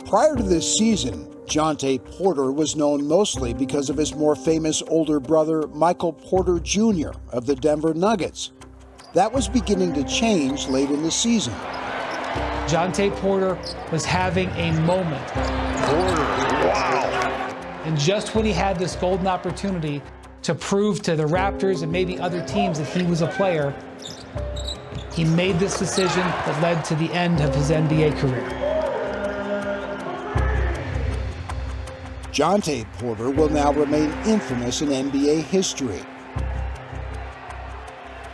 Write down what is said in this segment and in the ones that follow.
Prior to this season, Jontay Porter was known mostly because of his more famous older brother, Michael Porter Jr. of the Denver Nuggets. That was beginning to change late in the season. Jontay Porter was having a moment. Porter, wow. And just when he had this golden opportunity to prove to the Raptors and maybe other teams that he was a player, he made this decision that led to the end of his NBA career. Jontay Porter will now remain infamous in NBA history.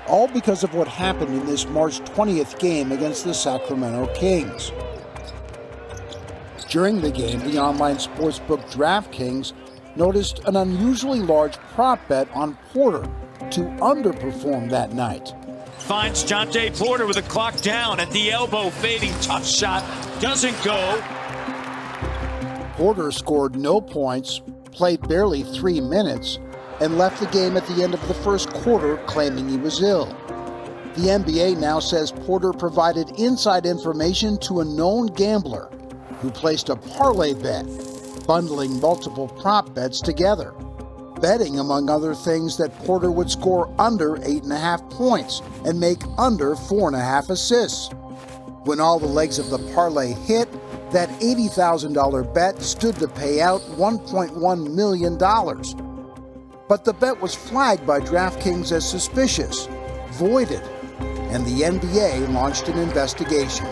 All because of what happened in this March 20th game against the Sacramento Kings. During the game, the online sportsbook DraftKings noticed an unusually large prop bet on Porter to underperform that night. Finds Jontay Porter with the clock down at the elbow, fading tough shot, doesn't go. Porter scored no points, played barely 3 minutes, and left the game at the end of the first quarter claiming he was ill. The NBA now says Porter provided inside information to a known gambler who placed a parlay bet, bundling multiple prop bets together, betting, among other things, that Porter would score under 8.5 points and make under 4.5 assists. When all the legs of the parlay hit, that $80,000 bet stood to pay out $1.1 million. But the bet was flagged by DraftKings as suspicious, voided, and the NBA launched an investigation.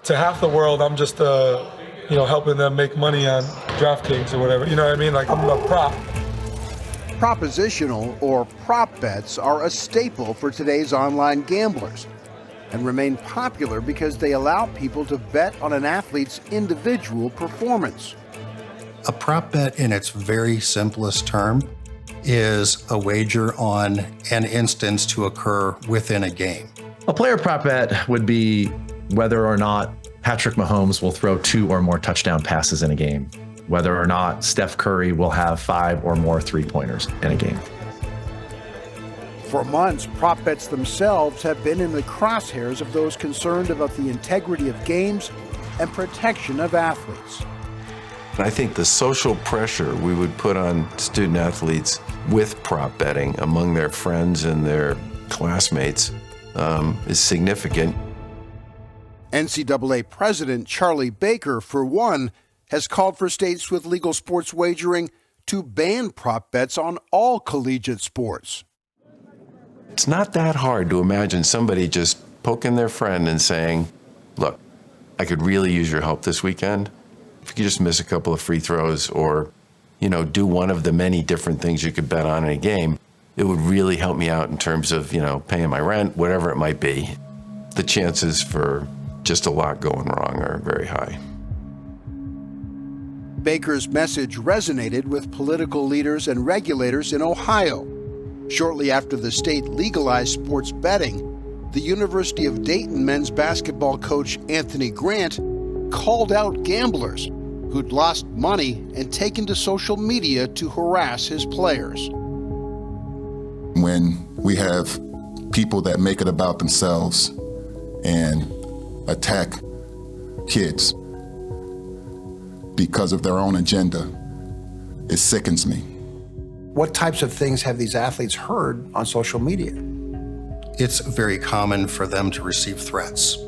To half the world, I'm just, helping them make money on DraftKings or whatever. You know what I mean? Like, I'm a prop. Propositional or prop bets are a staple for today's online gamblers and remain popular because they allow people to bet on an athlete's individual performance. A prop bet, in its very simplest term, is a wager on an instance to occur within a game. A player prop bet would be whether or not Patrick Mahomes will throw 2 or more touchdown passes in a game, whether or not Steph Curry will have 5 or more three-pointers in a game. For months, prop bets themselves have been in the crosshairs of those concerned about the integrity of games and protection of athletes. I think the social pressure we would put on student athletes with prop betting among their friends and their classmates is significant. NCAA President Charlie Baker, for one, has called for states with legal sports wagering to ban prop bets on all collegiate sports. It's not that hard to imagine somebody just poking their friend and saying, look, I could really use your help this weekend. If you could just miss a couple of free throws or, do one of the many different things you could bet on in a game, it would really help me out in terms of, paying my rent, whatever it might be. The chances for just a lot going wrong are very high. Baker's message resonated with political leaders and regulators in Ohio. Shortly after the state legalized sports betting, the University of Dayton men's basketball coach Anthony Grant called out gamblers who'd lost money and taken to social media to harass his players. When we have people that make it about themselves and attack kids because of their own agenda, it sickens me. What types of things have these athletes heard on social media? It's very common for them to receive threats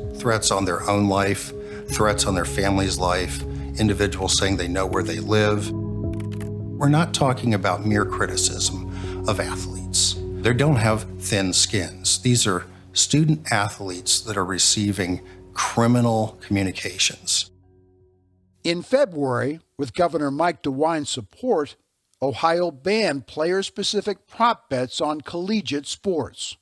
on their own life, threats on their family's life, individuals saying they know where they live. We're not talking about mere criticism of athletes. They don't have thin skins. These are student athletes that are receiving criminal communications. In February, with Governor Mike DeWine's support, Ohio banned player-specific prop bets on collegiate sports.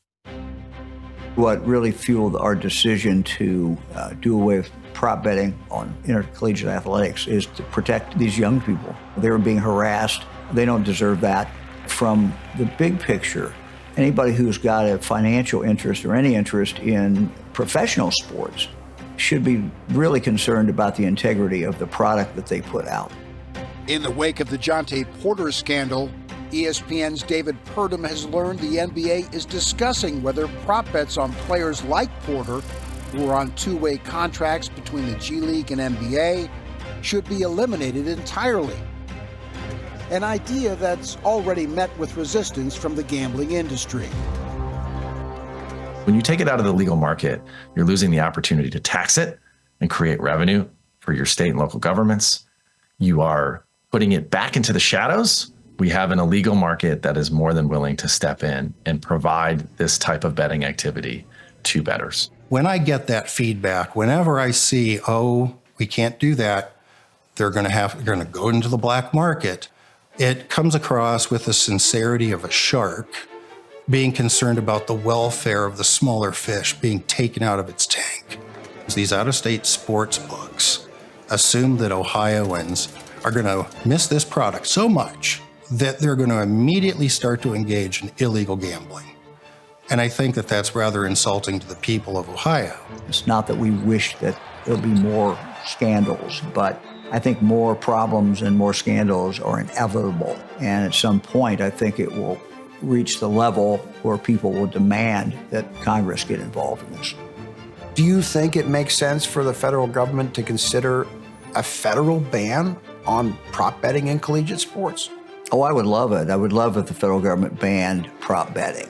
What really fueled our decision to do away with prop betting on intercollegiate athletics is to protect these young people. They were being harassed. They don't deserve that. From the big picture, anybody who's got a financial interest or any interest in professional sports should be really concerned about the integrity of the product that they put out. In the wake of the Jontay Porter scandal, ESPN's David Purdom has learned the NBA is discussing whether prop bets on players like Porter, who are on two-way contracts between the G League and NBA, should be eliminated entirely. An idea that's already met with resistance from the gambling industry. When you take it out of the legal market, you're losing the opportunity to tax it and create revenue for your state and local governments. You are putting it back into the shadows. We have an illegal market that is more than willing to step in and provide this type of betting activity to bettors. When I get that feedback, whenever I see, oh, we can't do that, they're going to go into the black market, it comes across with the sincerity of a shark being concerned about the welfare of the smaller fish being taken out of its tank. These out-of-state sports books assume that Ohioans are going to miss this product so much that they're going to immediately start to engage in illegal gambling. And I think that that's rather insulting to the people of Ohio. It's not that we wish that there'll be more scandals, but I think more problems and more scandals are inevitable. And at some point, I think it will reach the level where people will demand that Congress get involved in this. Do you think it makes sense for the federal government to consider a federal ban on prop betting in collegiate sports? Oh, I would love it. I would love if the federal government banned prop betting.